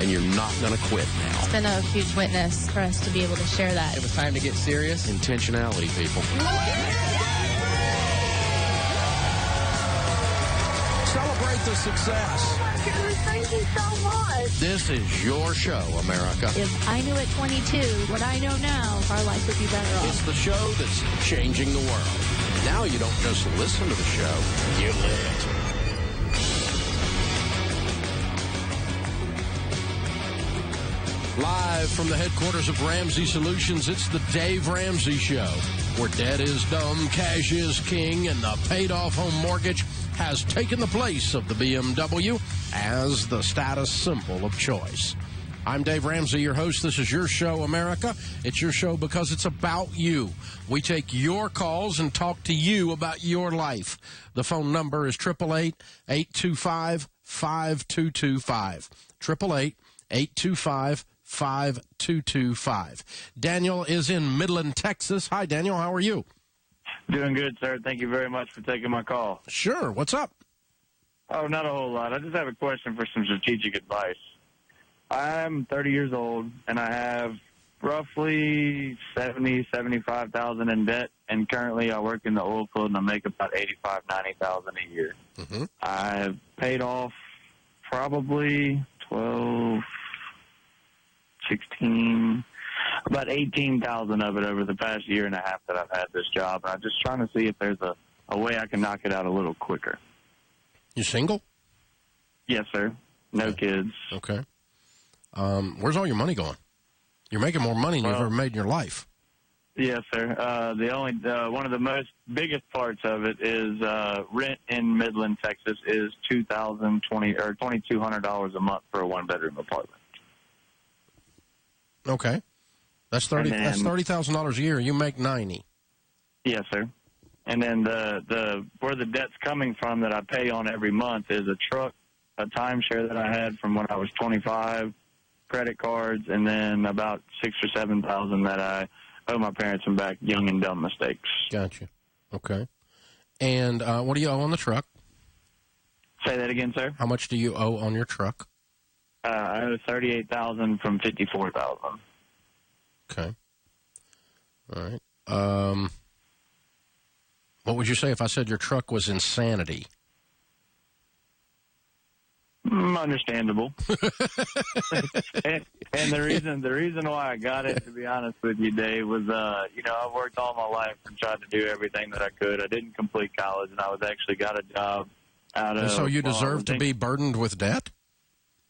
and you're not going to quit now. It's been a huge witness for us to be able to share that. It was time to get serious. Intentionality, people. Celebrate the success. Oh, my goodness, thank you so much. This is your show, America. If I knew at 22 what I know now, our life would be better off. It's the show that's changing the world. Now you don't just listen to the show, you live it. Live from the headquarters of Ramsey Solutions, it's the Dave Ramsey Show, where debt is dumb, cash is king, and the paid-off home mortgage has taken the place of the BMW as the status symbol of choice. I'm Dave Ramsey, your host. This is your show, America. It's your show because it's about you. We take your calls and talk to you about your life. The phone number is 888-825-5225. 888-825-5225. Daniel is in Midland, Texas. Hi, Daniel. How are you? Doing good, sir. Thank you very much for taking my call. Sure. What's up? Oh, not a whole lot. I just have a question for some strategic advice. I'm 30 years old, and I have roughly $75,000 in debt, and currently I work in the oil field, and I make about $85,000, $90,000 a year. Mm-hmm. I've paid off probably 12, 16, about 18,000 of it over the past year and a half that I've had this job. And I'm just trying to see if there's a way I can knock it out a little quicker. You single? Yes, sir. No kids. Okay. Where's all your money going? You're making more money than you've ever made in your life. Yes, sir. One of the most biggest parts of it is rent in Midland, Texas is $2,200 a month for a one-bedroom apartment. Okay. That's $30,000 a year. You make $90,000. Yes, sir. And then where the debt's coming from that I pay on every month is a truck, a timeshare that I had from when I was 25, credit cards, and then about $6,000 or $7,000 that I owe my parents from back young and dumb mistakes. Gotcha. Okay. And what do you owe on the truck? Say that again, sir. How much do you owe on your truck? I owe $38,000 from $54,000. Okay. All right. What would you say if I said your truck was insanity? Understandable. and the reason why I got it, to be honest with you, Dave, was I've worked all my life and tried to do everything that I could. I didn't complete college, and I actually got a job out of. So you deserve to be burdened with debt?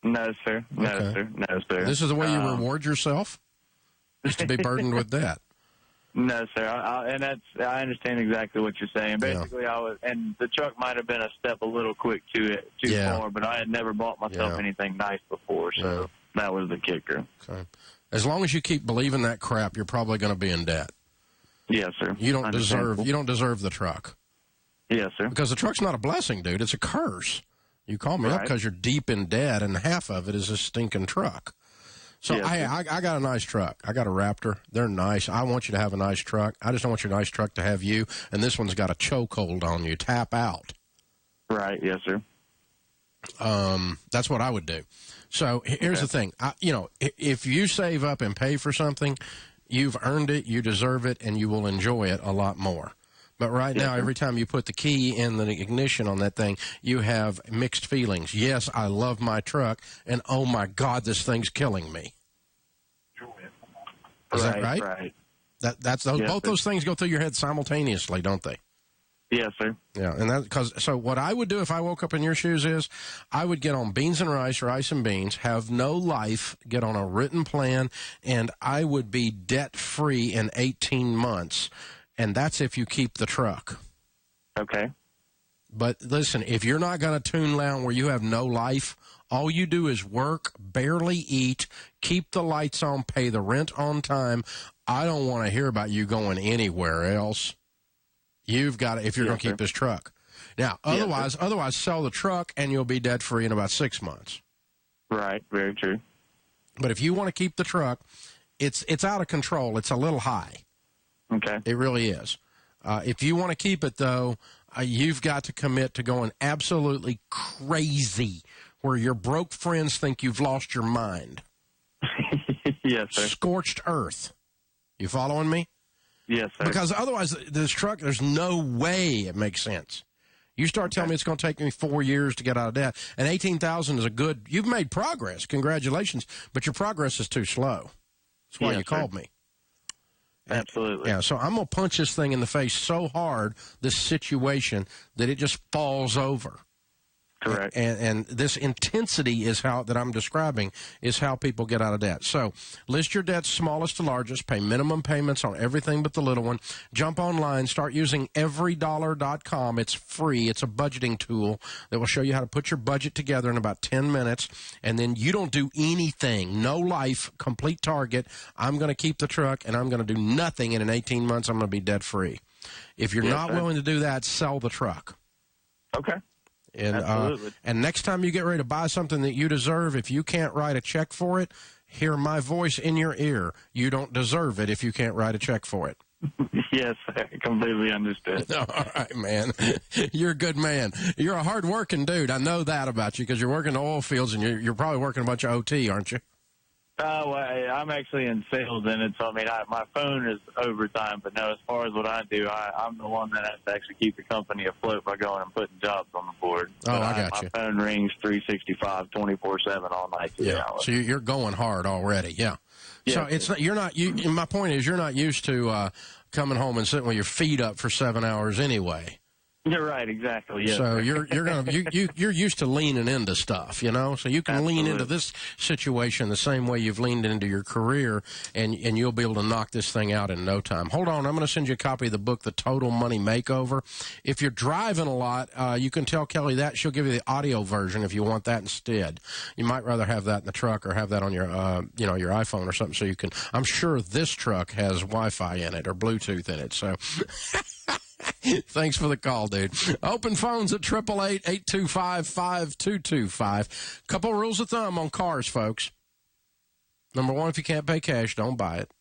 No, sir. No, Okay. sir. No, sir. This is the way you reward yourself? Is to be burdened with debt? No, sir. I understand exactly what you're saying. Basically, and the truck might have been a step a little quick too far, but I had never bought myself anything nice before, so that was the kicker. Okay. As long as you keep believing that crap, you're probably going to be in debt. Yes, sir. You don't deserve the truck. Yes, sir. Because the truck's not a blessing, dude. It's a curse. You call me up because you're deep in debt, and half of it is a stinking truck. So, hey, I got a nice truck. I got a Raptor. They're nice. I want you to have a nice truck. I just don't want your nice truck to have you, and this one's got a chokehold on you. Tap out. Right, yes, sir. That's what I would do. So, here's the thing. If you save up and pay for something, you've earned it, you deserve it, and you will enjoy it a lot more. But right now, every time you put the key in the ignition on that thing, you have mixed feelings. Yes, I love my truck, and oh my God, this thing's killing me. Is that right? Right. Both those things go through your head simultaneously, don't they? Yes, sir. Yeah, and so what I would do if I woke up in your shoes is I would get on beans and rice or ice and beans, have no life, get on a written plan, and I would be debt-free in 18 months. And that's if you keep the truck. Okay. But listen, if you're not going to tune down where you have no life, all you do is work, barely eat, keep the lights on, pay the rent on time. I don't want to hear about you going anywhere else. You've got to, if you're going to keep this truck. Now, otherwise, sell the truck and you'll be debt free in about 6 months. Right. Very true. But if you want to keep the truck, it's out of control. It's a little high. Okay. It really is. If you want to keep it, though, you've got to commit to going absolutely crazy where your broke friends think you've lost your mind. Yes, sir. Scorched earth. You following me? Yes, sir. Because otherwise, this truck, there's no way it makes sense. You start telling me it's going to take me 4 years to get out of debt, and $18,000 is a good. You've made progress. Congratulations, but your progress is too slow. That's why you called me. Absolutely. Yeah. So I'm going to punch this thing in the face so hard, this situation, that it just falls over. Correct. And this intensity is how that I'm describing is how people get out of debt. So list your debts smallest to largest, pay minimum payments on everything but the little one. Jump online, start using everydollar.com. It's free. It's a budgeting tool that will show you how to put your budget together in about 10 minutes. And then you don't do anything. No life, complete target. I'm going to keep the truck, and I'm going to do nothing. And in 18 months, I'm going to be debt free. If you're not willing to do that, sell the truck. Okay. And next time you get ready to buy something that you deserve, if you can't write a check for it, hear my voice in your ear. You don't deserve it if you can't write a check for it. Yes, I completely understood. All right, man. You're a good man. You're a hard-working dude. I know that about you because you're working the oil fields, and you're probably working a bunch of OT, aren't you? Well, I'm actually in sales in it, so I mean, my phone is overtime. But no, as far as what I do, I'm the one that has to actually keep the company afloat by going and putting jobs on the board. Oh, I got you. My phone rings 365, 24/7 all night. Yeah. So you're going hard already. Yeah. So it's not. You're not. My point is, you're not used to coming home and sitting with your feet up for 7 hours anyway. You're right, exactly. Yes. So you're used to leaning into stuff, you know. So you can lean into this situation the same way you've leaned into your career, and you'll be able to knock this thing out in no time. Hold on, I'm going to send you a copy of the book, The Total Money Makeover. If you're driving a lot, you can tell Kelly that. She'll give you the audio version if you want that instead. You might rather have that in the truck or have that on your your iPhone or something, so you can. I'm sure this truck has Wi-Fi in it or Bluetooth in it. So. Thanks for the call, dude. Open phones at 888-825-5225. Couple rules of thumb on cars, folks. Number one, if you can't pay cash, don't buy it.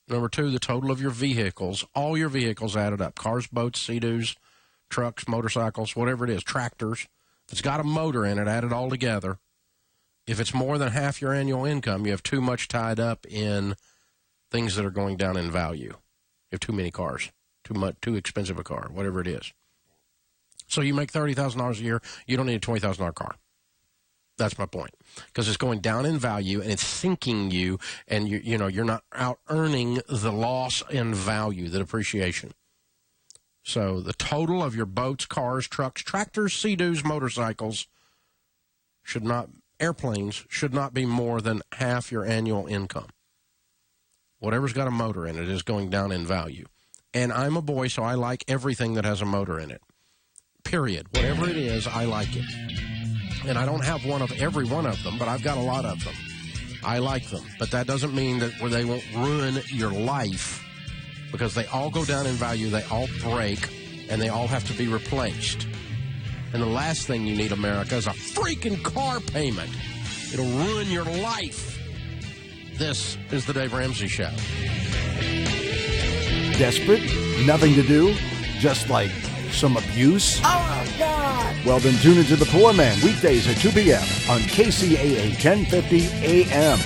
Number two, the total of your vehicles, all your vehicles added up, cars, boats, Sea-Doos, trucks, motorcycles, whatever it is, tractors. If it's got a motor in it, add it all together. If it's more than half your annual income, you have too much tied up in things that are going down in value. You have too many cars. Too expensive a car, whatever it is. So you make $30,000 a year, you don't need a $20,000 car. That's my point, because it's going down in value and it's sinking you, and you're not out earning the loss in value, the depreciation. So the total of your boats, cars, trucks, tractors, Sea-Doos, motorcycles airplanes should not be more than half your annual income. Whatever's got a motor in it is going down in value. And I'm a boy, so I like everything that has a motor in it. Period. Whatever it is, I like it. And I don't have every one of them, but I've got a lot of them. I like them. But that doesn't mean that they won't ruin your life, because they all go down in value, they all break, and they all have to be replaced. And the last thing you need, America, is a freaking car payment. It'll ruin your life. This is the Dave Ramsey Show. Desperate? Nothing to do? Just like some abuse? Oh, God. Well, then tune into The Poor Man weekdays at 2 p.m. on Kcaa 1050 AM.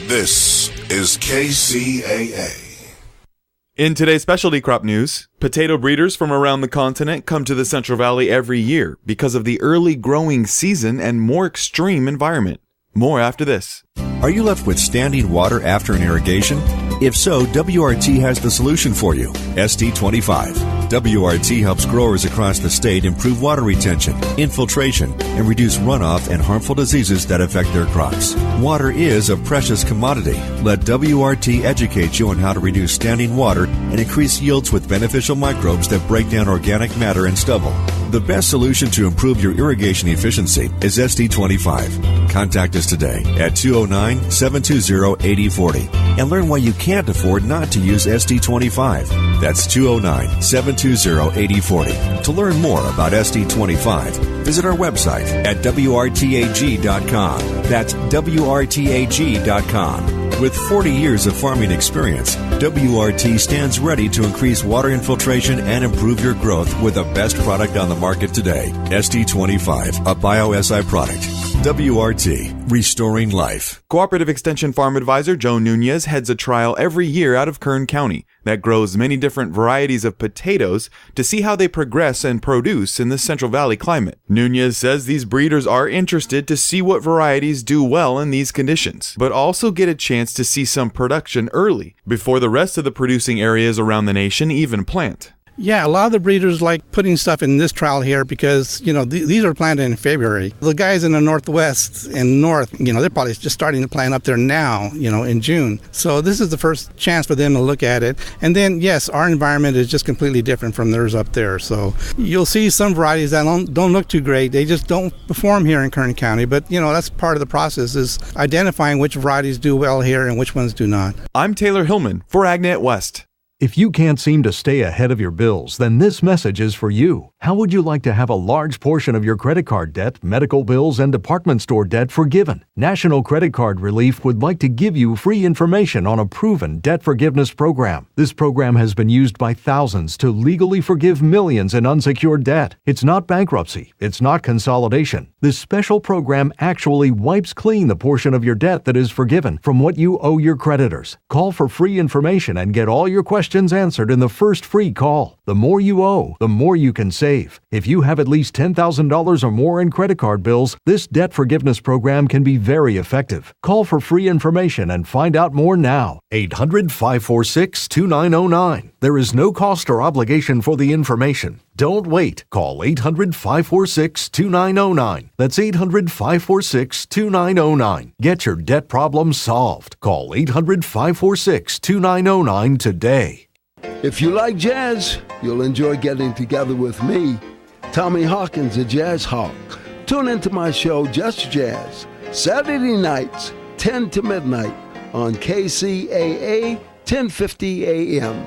This is KCAA. In today's specialty crop news, potato breeders from around the continent come to the Central Valley every year because of the early growing season and more extreme environment. More after this. Are you left with standing water after an irrigation? If so, WRT has the solution for you, ST25. WRT helps growers across the state improve water retention, infiltration, and reduce runoff and harmful diseases that affect their crops. Water is a precious commodity. Let WRT educate you on how to reduce standing water and increase yields with beneficial microbes that break down organic matter and stubble. The best solution to improve your irrigation efficiency is SD25. Contact us today at 209-720-8040 and learn why you can't afford not to use SD25. That's 209-720-8040. To learn more about SD25, visit our website at WRTAG.com. That's WRTAG.com. With 40 years of farming experience, WRT stands ready to increase water infiltration and improve your growth with the best product on the market today. SD25, a Bio-SI product. WRT, restoring life. Cooperative Extension Farm Advisor Joe Nunez heads a trial every year out of Kern County that grows many different varieties of potatoes to see how they progress and produce in the Central Valley climate. Nunez says these breeders are interested to see what varieties do well in these conditions, but also get a chance to see some production early before the rest of the producing areas around the nation even plant. Yeah, a lot of the breeders like putting stuff in this trial here because, these are planted in February. The guys in the Northwest and North, they're probably just starting to plant up there now, in June. So this is the first chance for them to look at it. And then, yes, our environment is just completely different from theirs up there. So you'll see some varieties that don't look too great. They just don't perform here in Kern County. But, that's part of the process is identifying which varieties do well here and which ones do not. I'm Taylor Hillman for AgNet West. If you can't seem to stay ahead of your bills, then this message is for you. How would you like to have a large portion of your credit card debt, medical bills, and department store debt forgiven? National Credit Card Relief would like to give you free information on a proven debt forgiveness program. This program has been used by thousands to legally forgive millions in unsecured debt. It's not bankruptcy. It's not consolidation. This special program actually wipes clean the portion of your debt that is forgiven from what you owe your creditors. Call for free information and get all your questions answered in the first free call. The more you owe, the more you can save. If you have at least $10,000 or more in credit card bills, this debt forgiveness program can be very effective. Call for free information and find out more now. 800-546-2909. There is no cost or obligation for the information. Don't wait. Call 800-546-2909. That's 800-546-2909. Get your debt problem solved. Call 800-546-2909 today. If you like jazz, you'll enjoy getting together with me, Tommy Hawkins, a jazz hawk. Tune into my show, Just Jazz, Saturday nights, 10 to midnight on KCAA 1050 AM.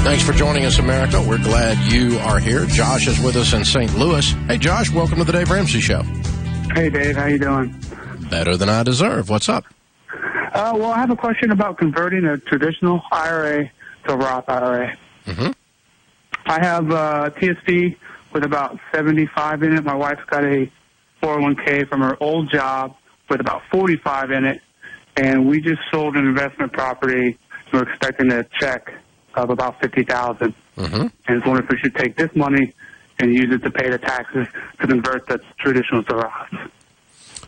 Thanks for joining us, America. We're glad you are here. Josh is with us in St. Louis. Hey, Josh, welcome to the Dave Ramsey Show. Hey, Dave. How you doing? Better than I deserve. What's up? Well, I have a question about converting a traditional IRA to a Roth IRA. Mm-hmm. I have a TSP with about 75 in it. My wife's got a 401k from her old job with about 45 in it, and we just sold an investment property. We're expecting a check of about $50,000. Mm-hmm. And I was wondering if we should take this money and use it to pay the taxes to convert the traditional to Roth.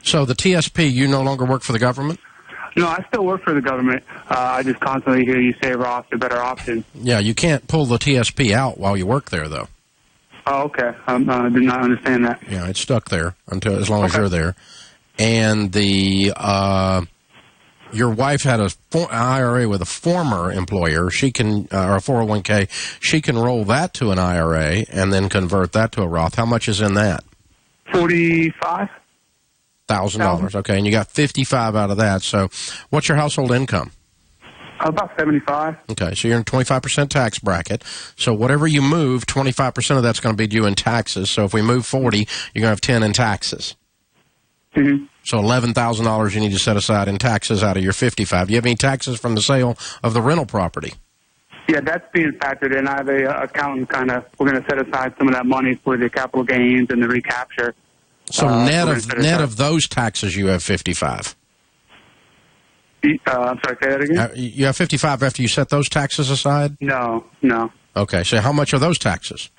So the TSP, you no longer work for the government? No, I still work for the government. I just constantly hear you say Roth's a better option. Yeah, you can't pull the TSP out while you work there, though. Oh, okay. I did not understand that. Yeah, it's stuck there as long as you're there. And the your wife had an IRA with a former employer. She can, or a 401k. She can roll that to an IRA and then convert that to a Roth. How much is in that? $45,000. Okay, and you got $55,000 out of that. So, what's your household income? About 75. Okay, so you're in 25% tax bracket. So whatever you move, 25% of that's going to be due in taxes. So if we move 40, you're going to have 10 in taxes. Mm-hmm. So $11,000 you need to set aside in taxes out of your 55. Do you have any taxes from the sale of the rental property? Yeah, that's being factored in. I have a accountant we're going to set aside some of that money for the capital gains and the recapture. So net of those taxes, you have 55. I'm sorry, say that again? You have 55 after you set those taxes aside? No. Okay, so how much are those taxes?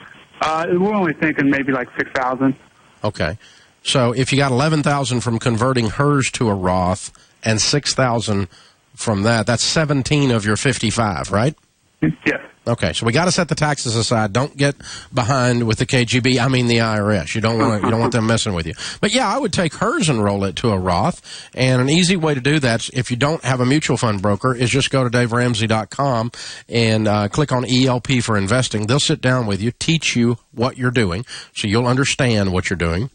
We're only thinking maybe like $6,000. Okay, so if you got $11,000 from converting hers to a Roth and $6,000 from that, that's 17 of your 55, right? Yes. Okay, so we got to set the taxes aside. Don't get behind with the KGB. I mean the IRS. You don't want them messing with you. But yeah, I would take hers and roll it to a Roth. And an easy way to do that, if you don't have a mutual fund broker, is just go to DaveRamsey.com and click on ELP for investing. They'll sit down with you, teach you what you're doing, so you'll understand what you're doing,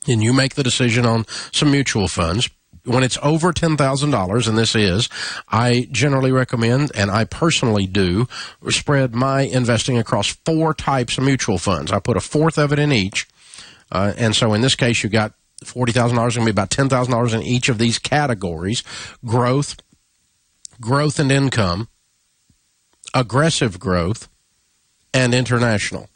and you make the decision on some mutual funds. When it's over $10,000, and this is, I generally recommend, and I personally do, spread my investing across 4 types of mutual funds. I put a fourth of it in each. And so in this case, you got $40,000, going to be about $10,000 in each of these categories: growth and income, aggressive growth, and international.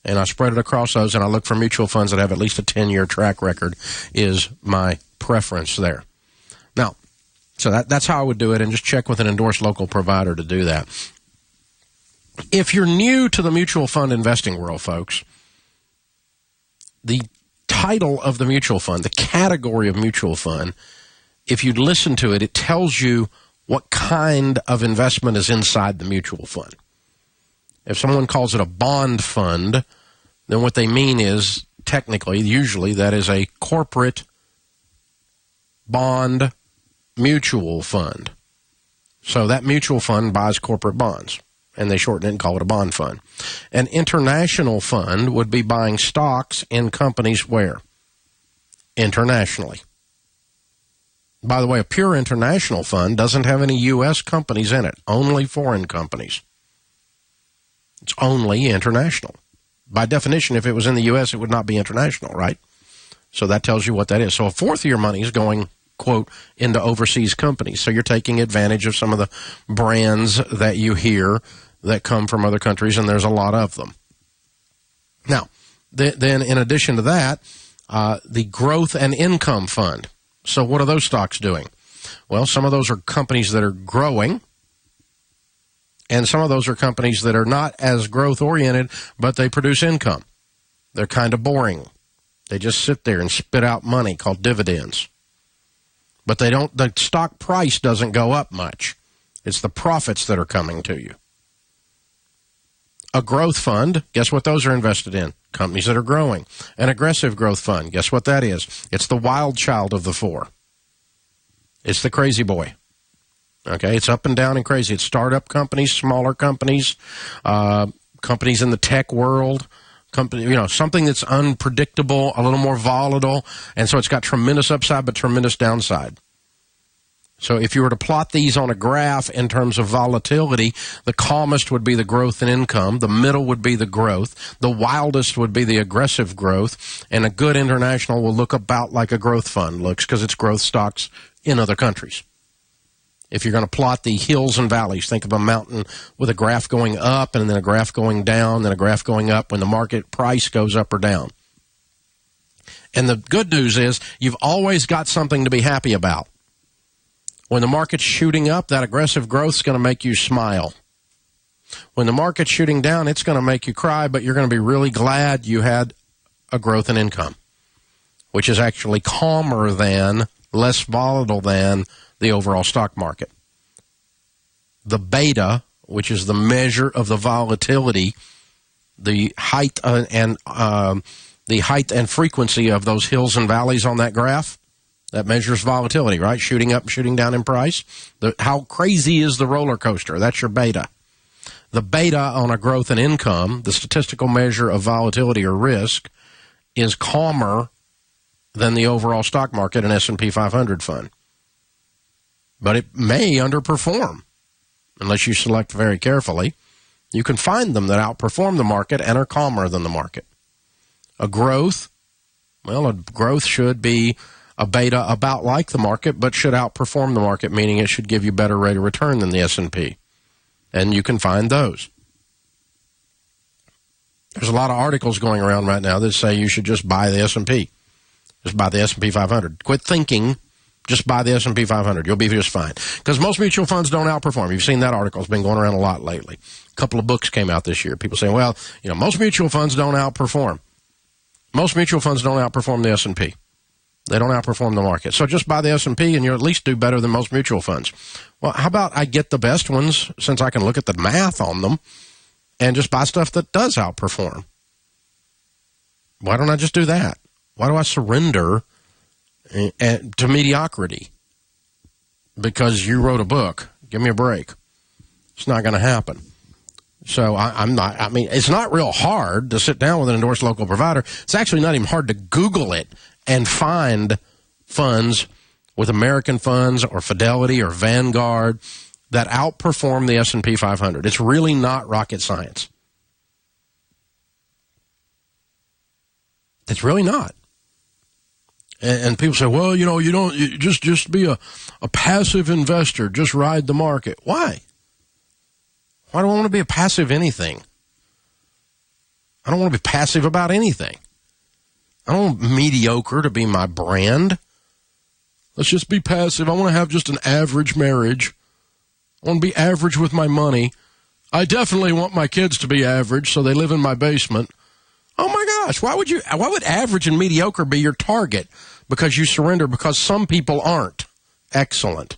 And I spread it across those, and I look for mutual funds that have at least a 10-year track record is my preference there. Now, so that's how I would do it, and just check with an endorsed local provider to do that. If you're new to the mutual fund investing world, folks, the title of the mutual fund, the category of mutual fund, if you listen to it, it tells you what kind of investment is inside the mutual fund. If someone calls it a bond fund, then what they mean is, technically, usually, that is a corporate bond mutual fund. So that mutual fund buys corporate bonds, and they shorten it and call it a bond fund. An international fund would be buying stocks in companies where? Internationally. By the way, a pure international fund doesn't have any U.S. companies in it, only foreign companies. It's only international. By definition, if it was in the U.S., it would not be international, right? So that tells you what that is. So a fourth of your money is going, quote, into overseas companies. So you're taking advantage of some of the brands that you hear that come from other countries, and there's a lot of them. Now, then in addition to that, the growth and income fund. So what are those stocks doing? Well, some of those are companies that are growing, and some of those are companies that are not as growth-oriented, but they produce income. They're kind of boring. They just sit there and spit out money called dividends. But the stock price doesn't go up much. It's the profits that are coming to you. A growth fund, guess what those are invested in? Companies that are growing. An aggressive growth fund, guess what that is? It's the wild child of the 4. It's the crazy boy. Okay, it's up and down and crazy. It's startup companies, smaller companies, companies in the tech world, something that's unpredictable, a little more volatile, and so it's got tremendous upside but tremendous downside. So if you were to plot these on a graph in terms of volatility, the calmest would be the growth and income, the middle would be the growth, the wildest would be the aggressive growth, and a good international will look about like a growth fund looks because it's growth stocks in other countries. If you're going to plot the hills and valleys, think of a mountain with a graph going up and then a graph going down, then a graph going up when the market price goes up or down. And the good news is you've always got something to be happy about. When the market's shooting up, that aggressive growth is going to make you smile. When the market's shooting down, it's going to make you cry, but you're going to be really glad you had a growth in income, which is actually calmer than, less volatile than, the overall stock market. The beta, which is the measure of the volatility, the height and frequency of those hills and valleys on that graph, that measures volatility, right? Shooting up, shooting down in price. How crazy is the roller coaster? That's your beta. The beta on a growth and income, the statistical measure of volatility or risk, is calmer than the overall stock market and S&P 500 fund. but it may underperform unless you select very carefully. You can find them that outperform the market and are calmer than the market. A growth should be a beta about like the market, but should outperform the market, meaning it should give you better rate of return than the S&P. And you can find those. There's a lot of articles going around right now that say you should just buy the S&P. Just buy the S&P 500. Quit thinking, just buy the S&P 500. You'll be just fine. Because most mutual funds don't outperform. You've seen that article. It's been going around a lot lately. A couple of books came out this year. People saying, well, most mutual funds don't outperform. Most mutual funds don't outperform the S&P. They don't outperform the market. So just buy the S&P and you'll at least do better than most mutual funds. Well, how about I get the best ones, since I can look at the math on them, and just buy stuff that does outperform? Why don't I just do that? Why do I surrender to mediocrity? Because you wrote a book. Give me a break. It's not going to happen. So it's not real hard to sit down with an endorsed local provider. It's actually not even hard to Google it and find funds with American Funds or Fidelity or Vanguard that outperform the S&P 500. It's really not rocket science. It's really not. And people say, well, you just be a passive investor. Just ride the market. Why? Why do I want to be a passive anything? I don't want to be passive about anything. I don't want mediocre to be my brand. Let's just be passive. I want to have just an average marriage. I want to be average with my money. I definitely want my kids to be average, so they live in my basement. Oh my gosh, why would average and mediocre be your target? Because you surrender, because some people aren't. Excellent.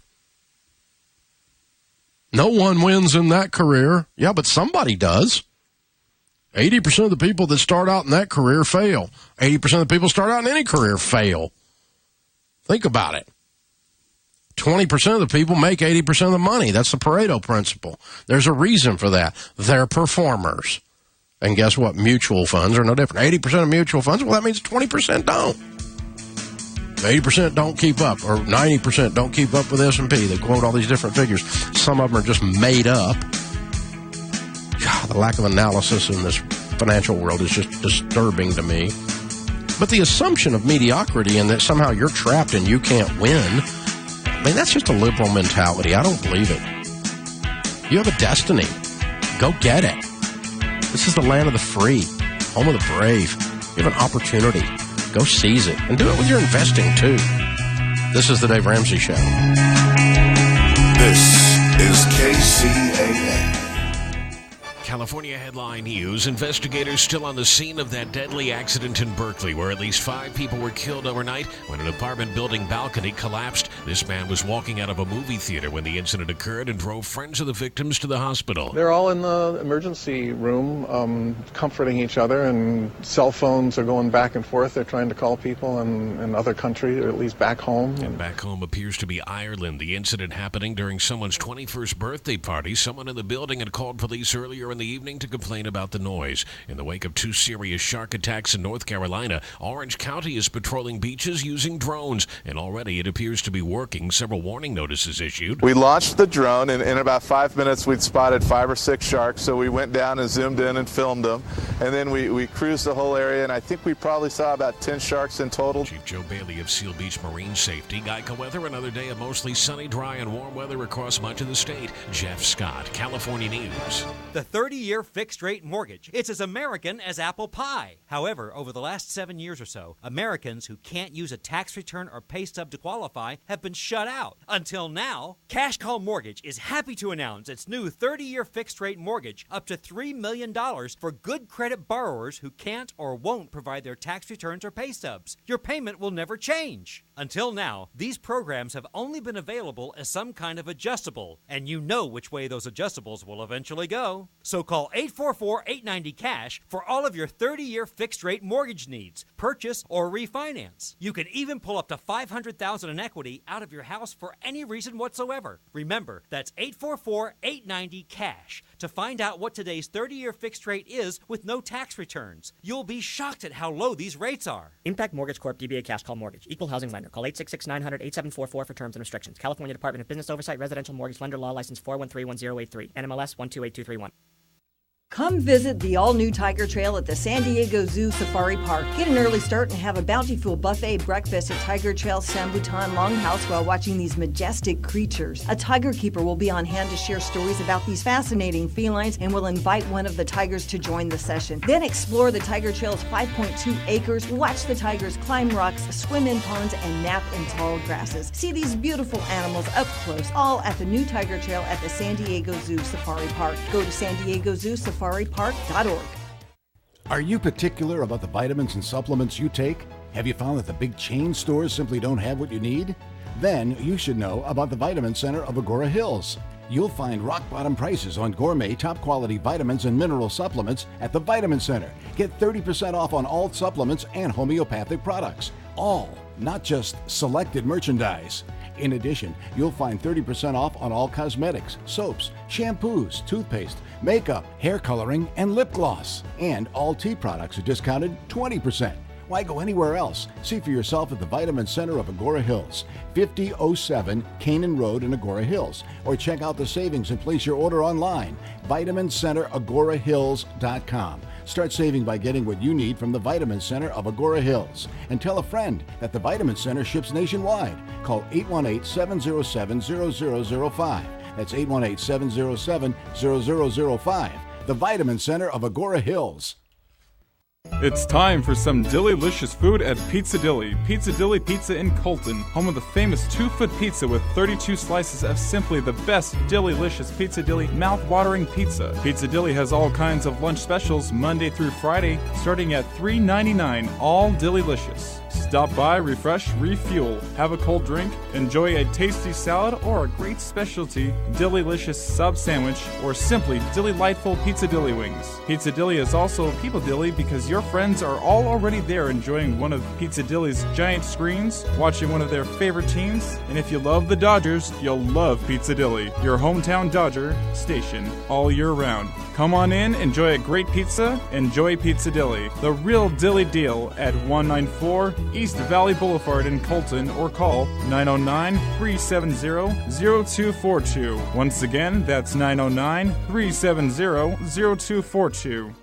No one wins in that career. Yeah, but somebody does. 80% of the people that start out in that career fail. 80% of the people start out in any career fail. Think about it. 20% of the people make 80% of the money. That's the Pareto principle. There's a reason for that. They're performers. And guess what? Mutual funds are no different. 80% of mutual funds, well, that means 20% don't. 80% don't keep up, or 90% don't keep up with S&P. They quote all these different figures. Some of them are just made up. God, the lack of analysis in this financial world is just disturbing to me. But the assumption of mediocrity and that somehow you're trapped and you can't win, that's just a liberal mentality. I don't believe it. You have a destiny. Go get it. This is the land of the free, home of the brave. You have an opportunity. Go seize it. And do it with your investing, too. This is the Dave Ramsey Show. This is KCAA. California headline news. Investigators still on the scene of that deadly accident in Berkeley, where at least 5 people were killed overnight when an apartment building balcony collapsed. This man was walking out of a movie theater when the incident occurred and drove friends of the victims to the hospital. They're all in the emergency room, comforting each other, and cell phones are going back and forth. They're trying to call people in other countries, or at least back home. And back home appears to be Ireland. The incident happening during someone's 21st birthday party. Someone in the building had called police earlier in the evening to complain about the noise. In the wake of 2 serious shark attacks in North Carolina, Orange County is patrolling beaches using drones, and already it appears to be working. Several warning notices issued. We launched the drone, and in about 5 minutes we'd spotted 5 or 6 sharks, so we went down and zoomed in and filmed them, and then we cruised the whole area, and I think we probably saw about 10 sharks in total. Chief Joe Bailey of Seal Beach Marine Safety. Geico weather, another day of mostly sunny, dry, and warm weather across much of the state. Jeff Scott, California News. The 30-year fixed-rate mortgage. It's as American as apple pie. However, over the last 7 years or so, Americans who can't use a tax return or pay stub to qualify have been shut out. Until now, Cash Call Mortgage is happy to announce its new 30-year fixed-rate mortgage up to $3 million for good credit borrowers who can't or won't provide their tax returns or pay stubs. Your payment will never change. Until now, these programs have only been available as some kind of adjustable, and you know which way those adjustables will eventually go. So call 844-890-CASH for all of your 30-year fixed-rate mortgage needs, purchase or refinance. You can even pull up to $500,000 in equity out of your house for any reason whatsoever. Remember, that's 844-890-CASH to find out what today's 30-year fixed rate is with no tax returns. You'll be shocked at how low these rates are. Impact Mortgage Corp. DBA Cash Call Mortgage. Equal housing lender. lender. Call 866-900-8744 for terms and restrictions. California Department of Business Oversight, Residential Mortgage Lender Law License 4131083, NMLS 128231. Come visit the all-new Tiger Trail at the San Diego Zoo Safari Park. Get an early start and have a bountiful buffet breakfast at Tiger Trail's Sambutan Longhouse while watching these majestic creatures. A tiger keeper will be on hand to share stories about these fascinating felines and will invite one of the tigers to join the session. Then explore the Tiger Trail's 5.2 acres, watch the tigers climb rocks, swim in ponds, and nap in tall grasses. See these beautiful animals up close, all at the new Tiger Trail at the San Diego Zoo Safari Park. Go to San Diego Zoo Safaripark.org. Are you particular about the vitamins and supplements you take? Have you found that the big chain stores simply don't have what you need? Then you should know about the Vitamin Center of Agora Hills. You'll find rock-bottom prices on gourmet, top-quality vitamins and mineral supplements at the Vitamin Center. Get 30% off on all supplements and homeopathic products. All, not just selected merchandise. In addition, you'll find 30% off on all cosmetics, soaps, shampoos, toothpaste, makeup, hair coloring, and lip gloss. And all tea products are discounted 20%. Why go anywhere else? See for yourself at the Vitamin Center of Agora Hills, 5007 Canaan Road in Agora Hills. Or check out the savings and place your order online, VitaminCenterAgoraHills.com. Start saving by getting what you need from the Vitamin Center of Agora Hills. And tell a friend that the Vitamin Center ships nationwide. Call 818-707-0005. That's 818-707-0005. The Vitamin Center of Agora Hills. It's time for some delicious food at Pizza Dilly. Pizza Dilly Pizza in Colton, home of the famous 2-foot pizza with 32 slices of simply the best delicious Pizza Dilly mouth-watering pizza. Pizza Dilly has all kinds of lunch specials Monday through Friday, starting at $3.99, all delicious. Stop by, refresh, refuel, have a cold drink, enjoy a tasty salad or a great specialty Dillylicious sub sandwich, or simply Dilly-lightful Pizza Dilly wings. Pizza Dilly is also People Dilly because your friends are all already there enjoying one of Pizza Dilly's giant screens, watching one of their favorite teams, and if you love the Dodgers, you'll love Pizza Dilly, your hometown Dodger station, all year round. Come on in, enjoy a great pizza, enjoy Pizza Dilly, the real Dilly deal at 194 East Valley Boulevard in Colton, or call 909-370-0242. Once again, that's 909-370-0242.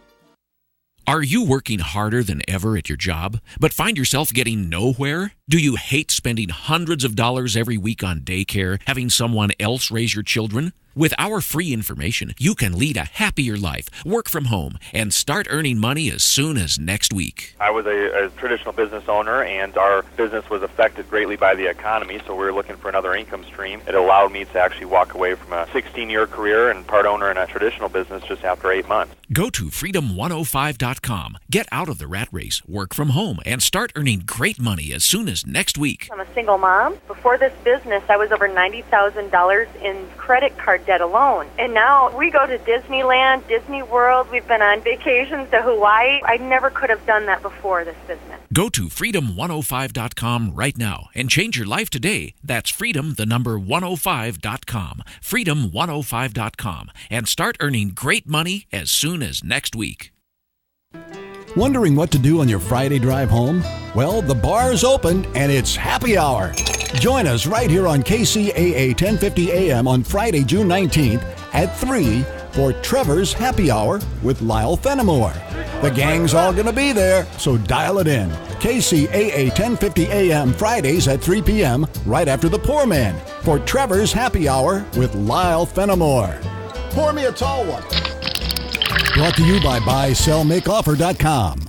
Are you working harder than ever at your job, but find yourself getting nowhere? Do you hate spending hundreds of dollars every week on daycare, having someone else raise your children? With our free information, you can lead a happier life, work from home, and start earning money as soon as next week. I was a traditional business owner, and our business was affected greatly by the economy, so we were looking for another income stream. It allowed me to actually walk away from a 16-year career and part owner in a traditional business just after 8 months. Go to freedom105.com. Get out of the rat race, work from home, and start earning great money as soon as next week. I'm a single mom. Before this business, I was over $90,000 in credit card debt alone. And now we go to Disneyland, Disney World. We've been on vacations to Hawaii. I never could have done that before this business. Go to freedom105.com right now and change your life today. That's freedom105.com. Freedom105.com. And start earning great money as soon as next week. Wondering what to do on your Friday drive home? Well, the bar's open and it's happy hour. Join us right here on KCAA 1050 AM on Friday, June 19th at 3 for Trevor's Happy Hour with Lyle Fenimore. The gang's all going to be there, so dial it in. KCAA 1050 AM Fridays at 3 p.m. right after the Poor Man for Trevor's Happy Hour with Lyle Fenimore. Pour me a tall one. Brought to you by BuySellMakeOffer.com.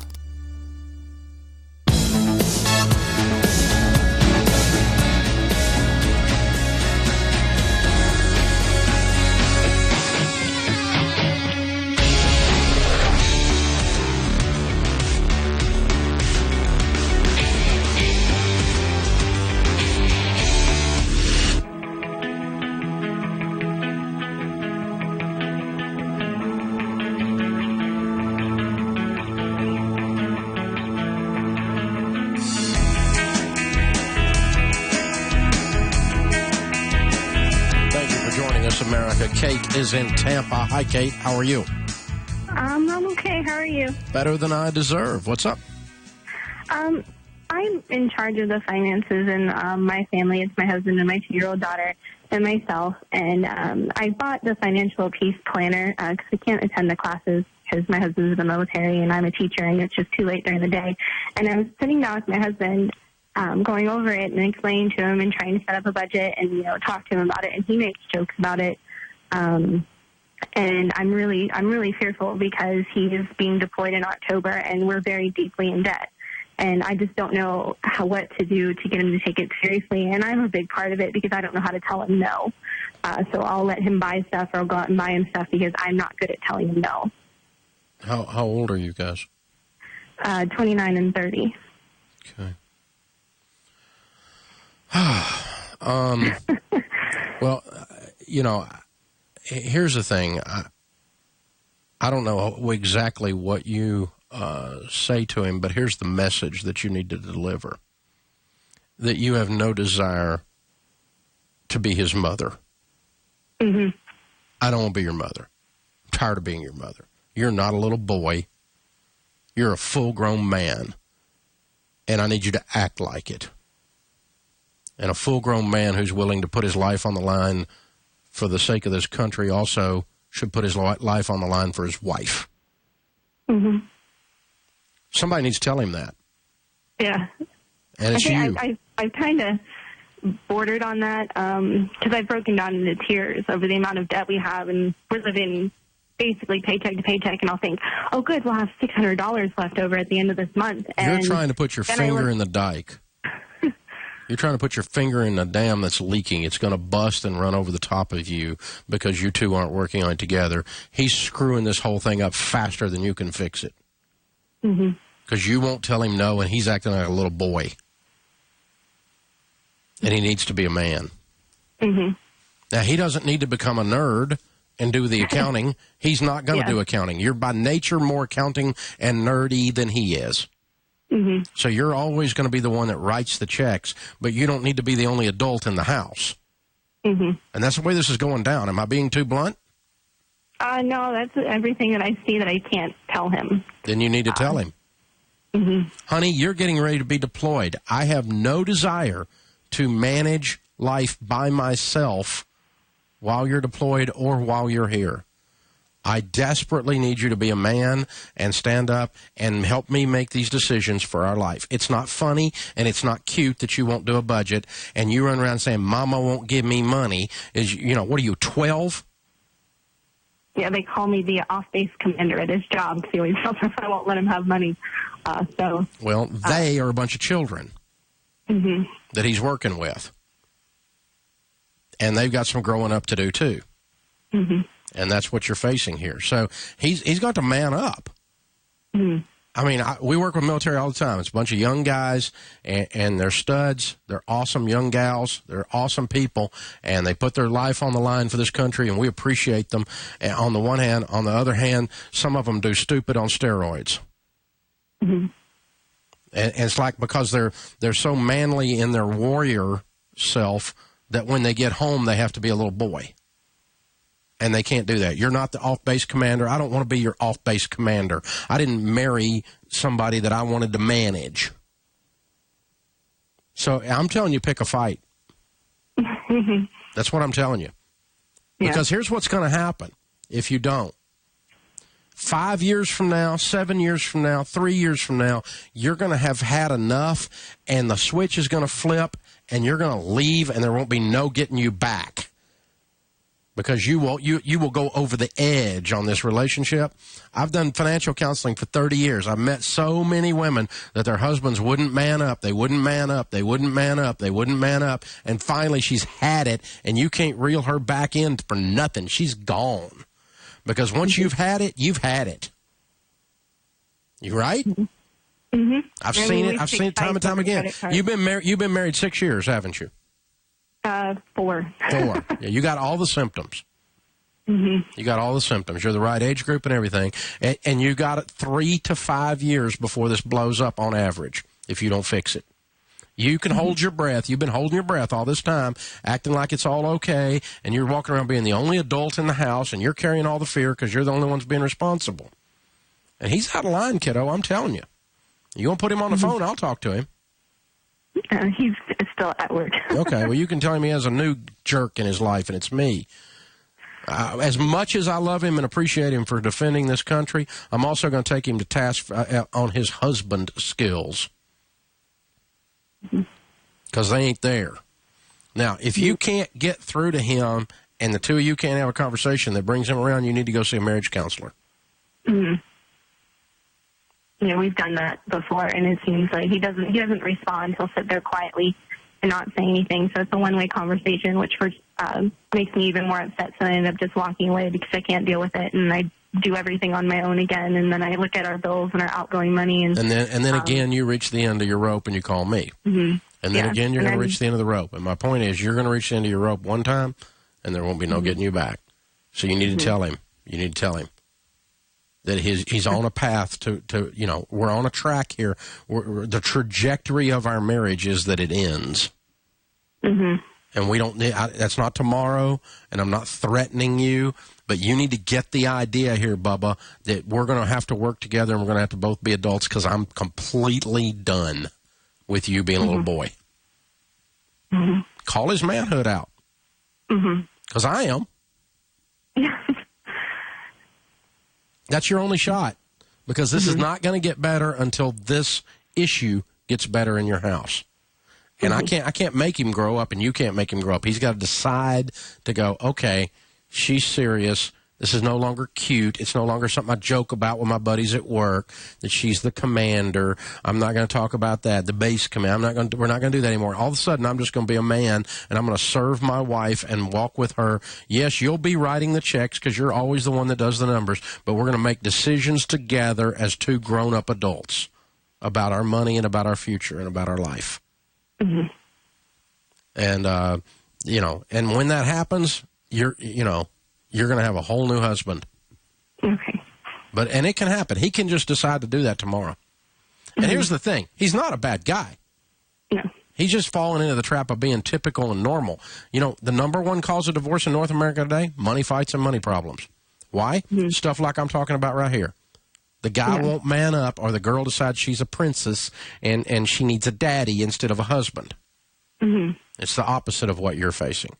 America. Kate is in Tampa. Hi, Kate. How are you? I'm okay. How are you? Better than I deserve. What's up? I I'm in charge of the finances in my family. It's my husband and my 2-year-old daughter and myself. And I bought the financial peace planner because I can't attend the classes because my husband's in the military and I'm a teacher and it's just too late during the day. And I was sitting down with my husband going over it and explaining to him and trying to set up a budget and, talk to him about it. And he makes jokes about it. And I'm really fearful because he is being deployed in October and we're very deeply in debt. And I just don't know what to do to get him to take it seriously. And I'm a big part of it because I don't know how to tell him no. So I'll let him buy stuff or I'll go out and buy him stuff because I'm not good at telling him no. How old are you guys? 29 and 30. Okay. Well, here's the thing. I don't know exactly what you say to him, but here's the message that you need to deliver. That you have no desire to be his mother. Mm-hmm. I don't want to be your mother. I'm tired of being your mother. You're not a little boy. You're a full-grown man, and I need you to act like it. And a full-grown man who's willing to put his life on the line for the sake of this country also should put his life on the line for his wife. Mm-hmm. Somebody needs to tell him that. Yeah. And it's you. I've kind of bordered on that because I've broken down into tears over the amount of debt we have, and we're living basically paycheck to paycheck, and I'll think, oh, good, we'll have $600 left over at the end of this month. And you're trying to put your finger in the dike. You're trying to put your finger in a dam that's leaking. It's going to bust and run over the top of you because you two aren't working on it together. He's screwing this whole thing up faster than you can fix it. Mm-hmm. Because you won't tell him no, and he's acting like a little boy. And he needs to be a man. Mm-hmm. Now, he doesn't need to become a nerd and do the accounting. He's not going to do accounting. You're by nature more accounting and nerdy than he is. Mm-hmm. So you're always going to be the one that writes the checks, but you don't need to be the only adult in the house. Mm-hmm. And that's the way this is going down. Am I being too blunt? No, that's everything that I see that I can't tell him. Then you need to tell him. Mm-hmm. Honey, you're getting ready to be deployed. I have no desire to manage life by myself while you're deployed or while you're here. I desperately need you to be a man and stand up and help me make these decisions for our life. It's not funny and it's not cute that you won't do a budget and you run around saying, Mama won't give me money. What are you, 12? Yeah, they call me the off-base commander at his job because he always tells us I won't let him have money. Well, they are a bunch of children that he's working with. And they've got some growing up to do, too. Mm-hmm. And that's what you're facing here. So he's got to man up. Mm-hmm. I mean, we work with military all the time. It's a bunch of young guys, and they're studs. They're awesome young gals. They're awesome people, and they put their life on the line for this country, and we appreciate them. And on the one hand, on the other hand, some of them do stupid on steroids. Mm-hmm. And it's like because they're so manly in their warrior self that when they get home, they have to be a little boy. And they can't do that. You're not the off-base commander. I don't want to be your off-base commander. I didn't marry somebody that I wanted to manage. So I'm telling you, pick a fight. That's what I'm telling you. Because here's what's going to happen if you don't. 5 years from now, 7 years from now, 3 years from now, you're going to have had enough, and the switch is going to flip, and you're going to leave, and there won't be no getting you back. Because you will go over the edge on this relationship. I've done financial counseling for 30 years. I've met so many women that their husbands wouldn't man up. They wouldn't man up. They wouldn't man up. They wouldn't man up. And finally, she's had it, and you can't reel her back in for nothing. She's gone. Because once you've had it, you've had it. You right? Mm-hmm. I've seen it. I've seen it time and time again. You've been married 6 years, haven't you? 4. 4. Yeah, you got all the symptoms. Mm-hmm. You got all the symptoms. You're the right age group and everything. And you got it 3 to 5 years before this blows up on average if you don't fix it. You can hold your breath. You've been holding your breath all this time, acting like it's all okay, and you're walking around being the only adult in the house, and you're carrying all the fear because you're the only ones being responsible. And he's out of line, kiddo, I'm telling you. You want to put him on the phone, I'll talk to him. He's still at work. Okay, well, you can tell him he has a new jerk in his life, and it's me. As much as I love him and appreciate him for defending this country, I'm also going to take him to task on his husband skills. Because they ain't there. Now, if you can't get through to him and the two of you can't have a conversation that brings him around, you need to go see a marriage counselor. Mm-hmm. Yeah, we've done that before, and it seems like he doesn't respond. He'll sit there quietly and not say anything. So it's a one-way conversation, which makes me even more upset. So I end up just walking away because I can't deal with it, and I do everything on my own again. And then I look at our bills and our outgoing money, and then again, you reach the end of your rope and you call me. Mm-hmm. And then again, you're going to reach the end of the rope. And my point is, you're going to reach the end of your rope one time, and there won't be no getting you back. So you need to tell him. You need to tell him that he's on a path to we're on a track here. The trajectory of our marriage is that it ends. Mm-hmm. And we don't. That's not tomorrow, and I'm not threatening you, but you need to get the idea here, Bubba, that we're going to have to work together, and we're going to have to both be adults because I'm completely done with you being a little boy. Mm-hmm. Call his manhood out. Because I am. That's your only shot, because this is not going to get better until this issue gets better in your house. And I can't make him grow up, and you can't make him grow up. He's got to decide to go, okay, she's serious. This is no longer cute. It's no longer something I joke about with my buddies at work, that she's the commander. I'm not going to talk about that, the base command. We're not going to do that anymore. All of a sudden, I'm just going to be a man, and I'm going to serve my wife and walk with her. Yes, you'll be writing the checks because you're always the one that does the numbers, but we're going to make decisions together as two grown-up adults about our money and about our future and about our life. Mm-hmm. And, and when that happens, you're going to have a whole new husband. Okay. And it can happen. He can just decide to do that tomorrow. And here's the thing. He's not a bad guy. No. He's just fallen into the trap of being typical and normal. The number one cause of divorce in North America today, money fights and money problems. Why? Stuff like I'm talking about right here. The guy won't man up, or the girl decides she's a princess and she needs a daddy instead of a husband. Mm-hmm. It's the opposite of what you're facing.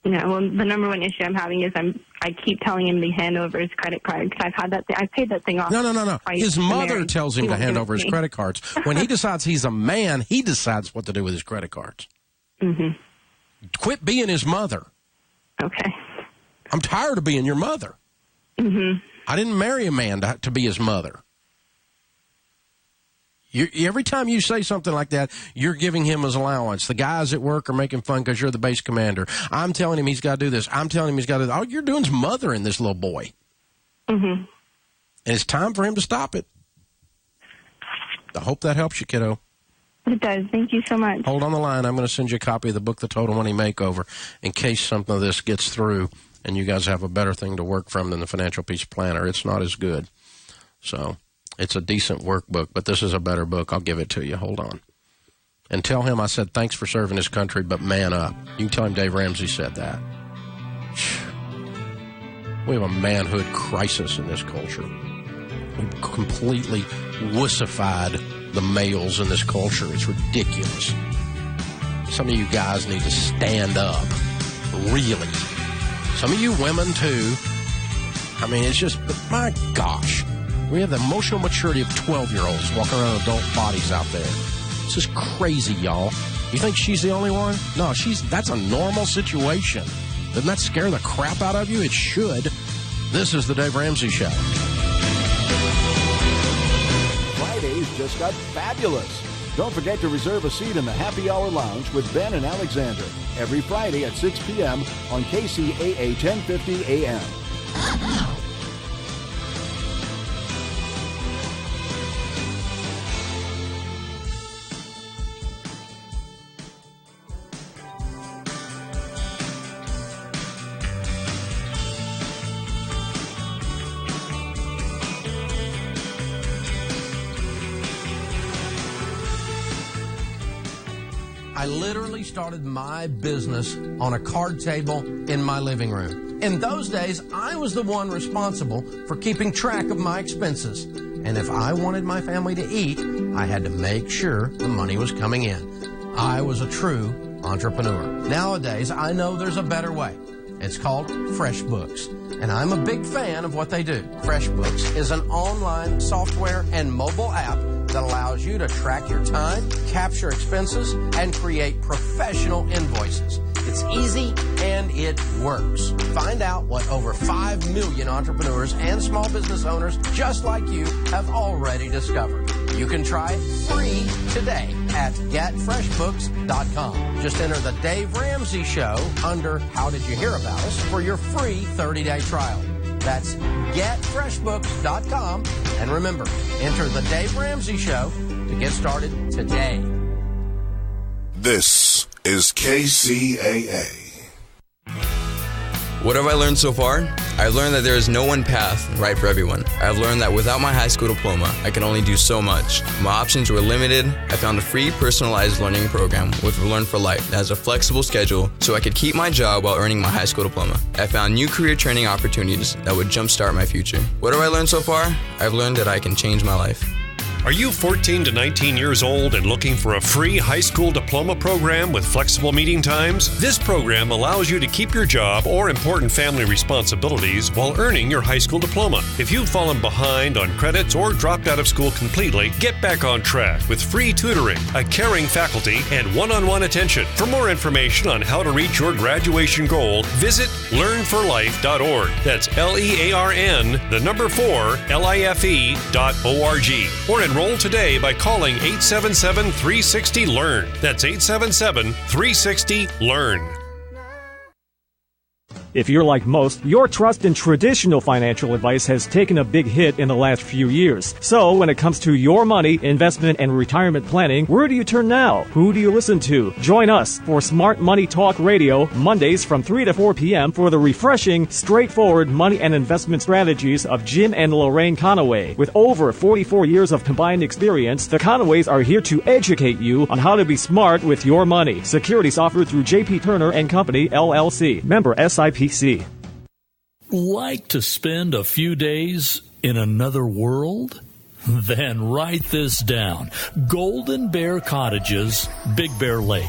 Yeah, well, the number one issue I'm having is I keep telling him to hand over his credit card because I've had that. I paid that thing off. No. His mother tells him to hand over his credit cards. When he decides he's a man, he decides what to do with his credit cards. Mm-hmm. Quit being his mother. Okay. I'm tired of being your mother. Mm-hmm. I didn't marry a man to be his mother. Every time you say something like that, you're giving him his allowance. The guys at work are making fun because you're the base commander. I'm telling him he's got to do this. I'm telling him he's got to do that. All you're doing is mothering this little boy. Mm-hmm. And it's time for him to stop it. I hope that helps you, kiddo. It does. Thank you so much. Hold on the line. I'm going to send you a copy of the book, The Total Money Makeover, in case something of this gets through and you guys have a better thing to work from than the Financial Peace Planner. It's not as good. So it's a decent workbook, but this is a better book. I'll give it to you. Hold on. And tell him I said thanks for serving his country, but man up. You can tell him Dave Ramsey said that. We have a manhood crisis in this culture. We've completely wussified the males in this culture. It's ridiculous. Some of you guys need to stand up. Really. Some of you women, too. I mean, it's just, my gosh. We have the emotional maturity of 12-year-olds walking around adult bodies out there. It's just crazy, y'all. You think she's the only one? No, that's a normal situation. Doesn't that scare the crap out of you? It should. This is the Dave Ramsey Show. Fridays just got fabulous. Don't forget to reserve a seat in the Happy Hour Lounge with Ben and Alexander every Friday at 6 p.m. on Kcaa 1050 AM. I literally started my business on a card table in my living room. In those days, I was the one responsible for keeping track of my expenses. And if I wanted my family to eat, I had to make sure the money was coming in. I was a true entrepreneur. Nowadays, I know there's a better way. It's called FreshBooks, and I'm a big fan of what they do. FreshBooks is an online software and mobile app that allows you to track your time, capture expenses, and create professional invoices. It's easy and it works. Find out what over 5 million entrepreneurs and small business owners just like you have already discovered. You can try it free today at getfreshbooks.com. Just enter the Dave Ramsey Show under How Did You Hear About Us for your free 30-day trial. That's getfreshbooks.com. And remember, enter the Dave Ramsey Show to get started today. This is KCAA. What have I learned so far? I've learned that there is no one path right for everyone. I've learned that without my high school diploma, I can only do so much. My options were limited. I found a free personalized learning program with Learn for Life that has a flexible schedule so I could keep my job while earning my high school diploma. I found new career training opportunities that would jumpstart my future. What have I learned so far? I've learned that I can change my life. Are you 14 to 19 years old and looking for a free high school diploma program with flexible meeting times? This program allows you to keep your job or important family responsibilities while earning your high school diploma. If you've fallen behind on credits or dropped out of school completely, get back on track with free tutoring, a caring faculty, and one-on-one attention. For more information on how to reach your graduation goal, visit learnforlife.org. That's LEARN, the number 4, LIFE.org. Or enroll today by calling 877-360-LEARN. That's 877-360-LEARN. If you're like most, your trust in traditional financial advice has taken a big hit in the last few years. So when it comes to your money, investment, and retirement planning, where do you turn now? Who do you listen to? Join us for Smart Money Talk Radio, Mondays from 3 to 4 p.m. for the refreshing, straightforward money and investment strategies of Jim and Lorraine Conaway. With over 44 years of combined experience, the Conaways are here to educate you on how to be smart with your money. Securities offered through J.P. Turner & Company, LLC. Member SIPC. Like to spend a few days in another world? Then write this down. Golden Bear Cottages, Big Bear Lake.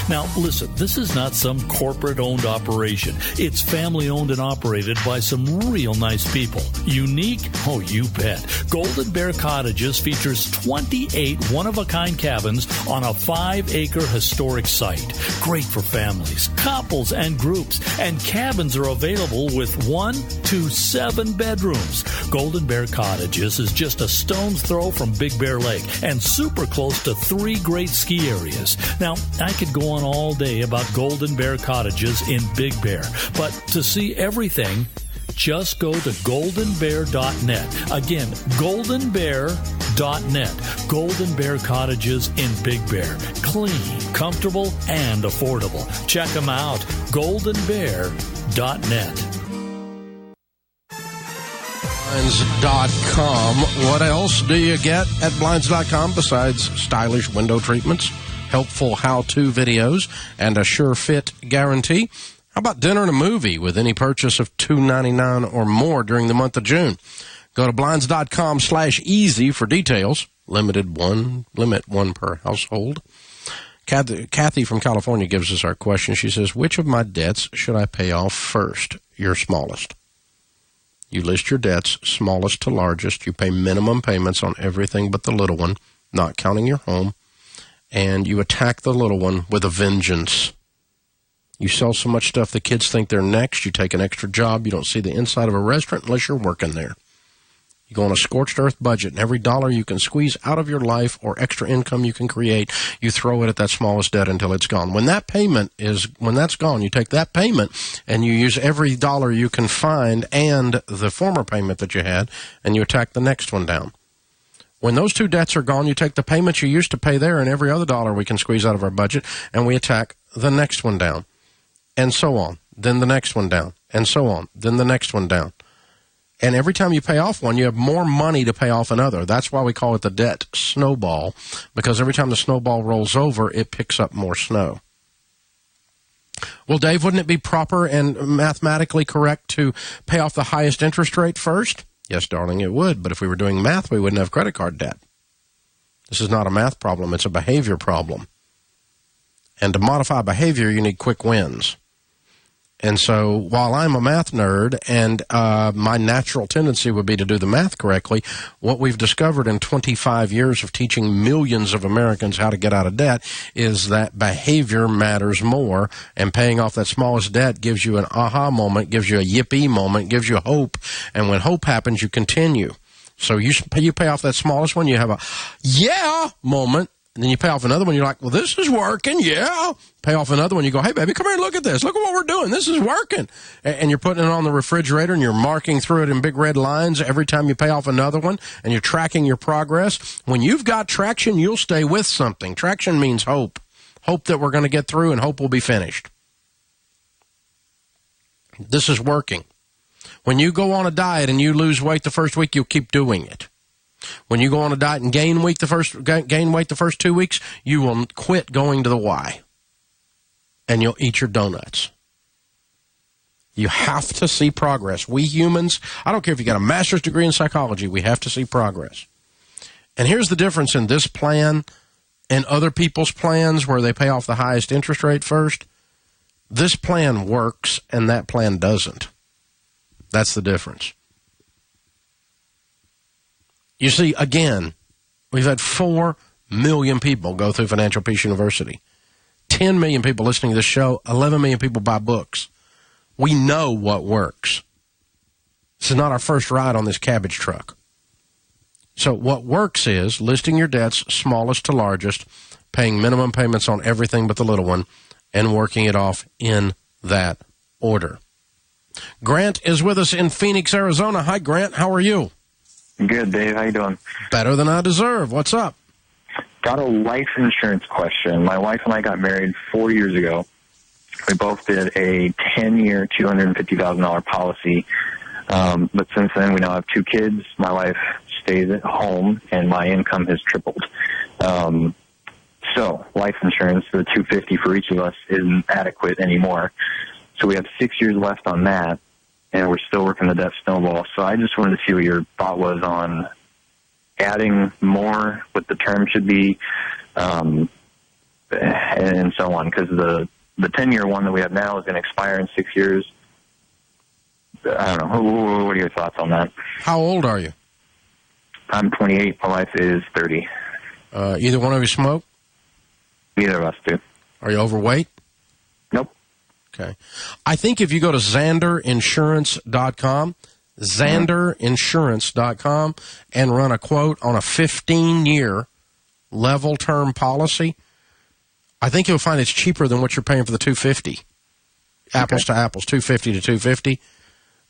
Now, listen, this is not some corporate-owned operation. It's family-owned and operated by some real nice people. Unique? Oh, you bet. Golden Bear Cottages features 28 one-of-a-kind cabins on a 5-acre historic site. Great for families, couples, and groups. And cabins are available with 1 to 7 bedrooms. Golden Bear Cottages is just a stone's throw from Big Bear Lake and super close to 3 great ski areas. Now, I could go on all day about Golden Bear Cottages in Big Bear, but to see everything, just go to goldenbear.net. Again, goldenbear.net. Golden Bear Cottages in Big Bear. Clean, comfortable, and affordable. Check them out. goldenbear.net. Blinds.com. What else do you get at Blinds.com besides stylish window treatments, helpful how-to videos, and a sure fit guarantee? How about dinner and a movie with any purchase of $2.99 or more during the month of June? Go to Blinds.com/easy for details. Limit one per household. Kathy from California gives us our question. She says, which of my debts should I pay off first? Your smallest. You list your debts, smallest to largest. You pay minimum payments on everything but the little one, not counting your home. And you attack the little one with a vengeance. You sell so much stuff the kids think they're next. You take an extra job. You don't see the inside of a restaurant unless you're working there. You go on a scorched earth budget, and every dollar you can squeeze out of your life or extra income you can create, you throw it at that smallest debt until it's gone. When that's gone, you take that payment and you use every dollar you can find and the former payment that you had, and you attack the next one down. When those 2 debts are gone, you take the payments you used to pay there and every other dollar we can squeeze out of our budget, and we attack the next one down. And so on. Then the next one down. And so on. Then the next one down. And every time you pay off one, you have more money to pay off another. That's why we call it the debt snowball, because every time the snowball rolls over, it picks up more snow. Well, Dave, wouldn't it be proper and mathematically correct to pay off the highest interest rate first? Yes, darling, it would. But if we were doing math, we wouldn't have credit card debt. This is not a math problem. It's a behavior problem. And to modify behavior, you need quick wins. And so while I'm a math nerd and my natural tendency would be to do the math correctly, what we've discovered in 25 years of teaching millions of Americans how to get out of debt is that behavior matters more, and paying off that smallest debt gives you an aha moment, gives you a yippee moment, gives you hope, and when hope happens, you continue. So you pay off that smallest one, you have a yeah moment, and then you pay off another one, you're like, well, this is working, yeah. Pay off another one, you go, hey, baby, come here and look at this. Look at what we're doing. This is working. And you're putting it on the refrigerator, and you're marking through it in big red lines every time you pay off another one, and you're tracking your progress. When you've got traction, you'll stay with something. Traction means hope. Hope that we're going to get through, and hope will be finished. This is working. When you go on a diet and you lose weight the first week, you'll keep doing it. When you go on a diet and gain weight the first 2 weeks, you will quit going to the Y, and you'll eat your donuts. You have to see progress. We humans, I don't care if you got a master's degree in psychology, we have to see progress. And here's the difference in this plan and other people's plans where they pay off the highest interest rate first. This plan works, and that plan doesn't. That's the difference. You see, again, we've had 4 million people go through Financial Peace University. 10 million people listening to this show. 11 million people buy books. We know what works. This is not our first ride on this cabbage truck. So what works is listing your debts, smallest to largest, paying minimum payments on everything but the little one, and working it off in that order. Grant is with us in Phoenix, Arizona. Hi, Grant. How are you? Good, Dave. How you doing? Better than I deserve. What's up? Got a life insurance question. My wife and I got married 4 years ago. We both did a 10-year, $250,000 policy. But since then, we now have 2 kids. My wife stays at home, and my income has tripled. So life insurance, the $250 for each of us, isn't adequate anymore. So we have 6 years left on that, and we're still working the debt snowball. So I just wanted to see what your thought was on adding more, what the term should be, and so on. Because the 10-year one that we have now is going to expire in 6 years. I don't know. What are your thoughts on that? How old are you? I'm 28. My wife is 30. Either one of you smoke? Neither of us do. Are you overweight? Nope. Okay. I think if you go to XanderInsurance.com, XanderInsurance.com, and run a quote on a 15-year level term policy, I think you'll find it's cheaper than what you're paying for the $250. Apples to apples, $250 to $250,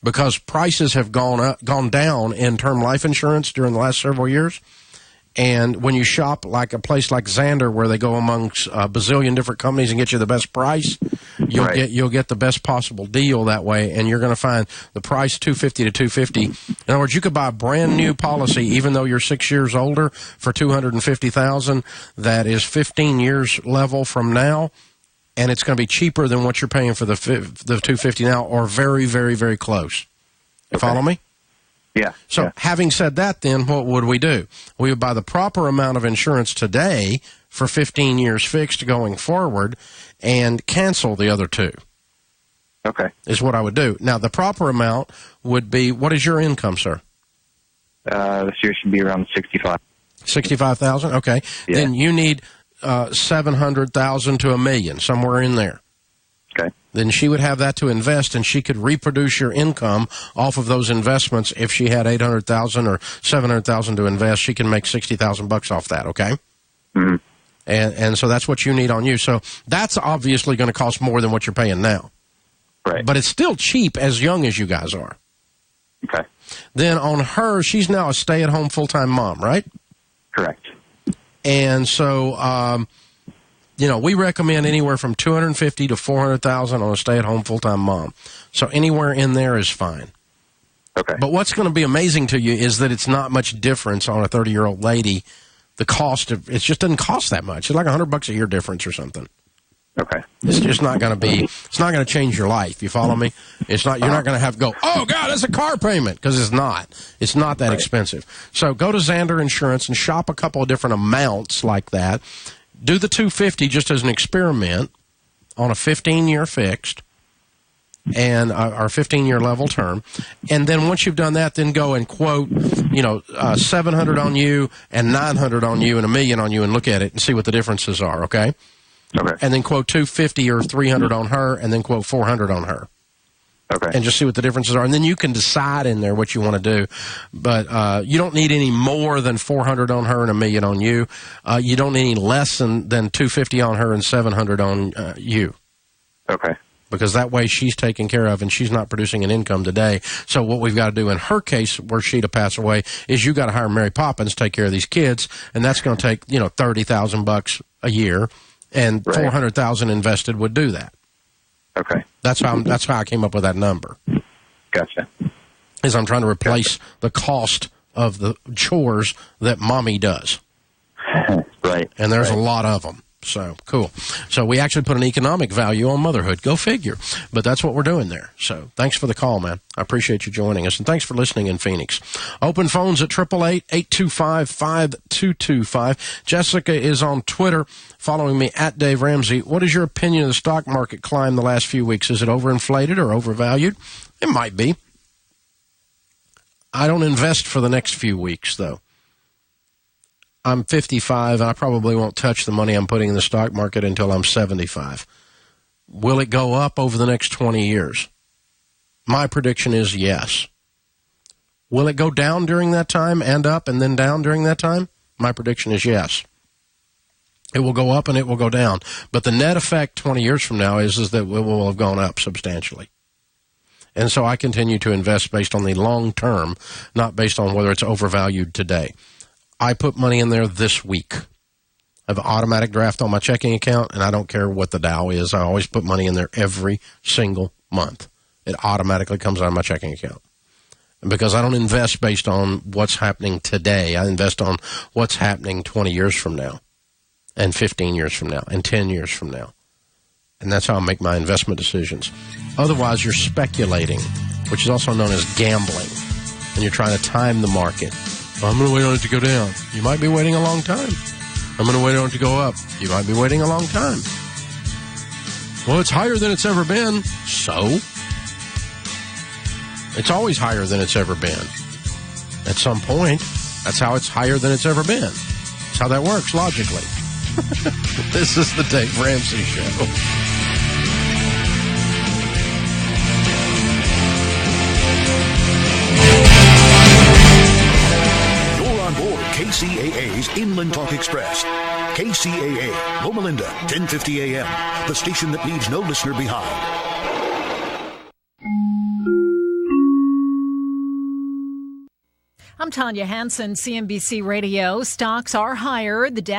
because prices have gone down in term life insurance during the last several years. And when you shop like a place like Xander, where they go amongst a bazillion different companies and get you the best price, you'll get the best possible deal that way. And you're going to find the price $250 to $250. In other words, you could buy a brand new policy, even though you're 6 years older, for $250,000. That is 15 years level from now, and it's going to be cheaper than what you're paying for the $250 now, or very, very, very close. You follow me? Yeah. So having said that, then what would we do? We would buy the proper amount of insurance today for 15 years fixed going forward and cancel the other 2. Okay. Is what I would do. Now, the proper amount would be, what is your income, sir? This year should be around 65. 65,000? Okay. Yeah. Then you need 700,000 to $1 million, somewhere in there. Okay. Then she would have that to invest, and she could reproduce your income off of those investments. If she had 800,000 or 700,000 to invest, she can make $60,000 off that. Okay. Mm-hmm. And so that's what you need on you. So that's obviously going to cost more than what you're paying now. Right. But it's still cheap as young as you guys are. Okay. Then on her, she's now a stay-at-home full-time mom, right? Correct. And so, we recommend anywhere from $250,000 to $400,000 on a stay-at-home full-time mom. So anywhere in there is fine. Okay. But what's going to be amazing to you is that it's not much difference on a 30-year-old lady. The cost of it just doesn't cost that much. It's like $100 a year difference or something. Okay. It's just not going to be. It's not going to change your life. You follow me? It's not. You're not going to have to go, oh God, it's a car payment, because it's not. It's not that expensive. So go to Xander Insurance and shop a couple of different amounts like that. do the 250 just as an experiment on a 15-year fixed and our 15-year level term. And then once you've done that, then go and quote, 700 on you and 900 on you and $1 million on you and look at it and see what the differences are, okay? Okay. And then quote 250 or 300 on her and then quote 400 on her. Okay. And just see what the differences are. And then you can decide in there what you want to do. But you don't need any more than 400 on her and $1 million on you. You don't need any less than 250 on her and 700 on you. Okay. Because that way she's taken care of and she's not producing an income today. So what we've got to do in her case, were she to pass away, is you got to hire Mary Poppins to take care of these kids, and that's going to take $30,000 a year, and Right. $400,000 invested would do that. Okay. That's how I came up with that number. Gotcha. Is I'm trying to replace the cost of the chores that mommy does. Right. And there's a lot of them. So, cool. So we actually put an economic value on motherhood. Go figure. But that's what we're doing there. So thanks for the call, man. I appreciate you joining us. And thanks for listening in Phoenix. Open phones at 888-825-5225. Jessica is on Twitter following me at Dave Ramsey. What is your opinion of the stock market climb the last few weeks? Is it overinflated or overvalued? It might be. I don't invest for the next few weeks, though. I'm 55, and I probably won't touch the money I'm putting in the stock market until I'm 75. Will it go up over the next 20 years? My prediction is yes. Will it go down during that time and up and then down during that time? My prediction is yes. It will go up and it will go down. But the net effect 20 years from now is that it will have gone up substantially. And so I continue to invest based on the long term, not based on whether it's overvalued today. I put money in there this week. I have an automatic draft on my checking account, and I don't care what the Dow is. I always put money in there every single month. It automatically comes out of my checking account. And because I don't invest based on what's happening today, I invest on what's happening 20 years from now, and 15 years from now, and 10 years from now. And that's how I make my investment decisions. Otherwise, you're speculating, which is also known as gambling, and you're trying to time the market. Well, I'm going to wait on it to go down. You might be waiting a long time. I'm going to wait on it to go up. You might be waiting a long time. Well, it's higher than it's ever been. So? It's always higher than it's ever been. At some point, that's how it's higher than it's ever been. That's how that works, logically. This is the Dave Ramsey Show. KCAA's Inland Talk Express. KCAA, Loma Linda, 1050 AM. The station that leaves no listener behind. I'm Tanya Hansen, CNBC Radio. Stocks are higher. The Dow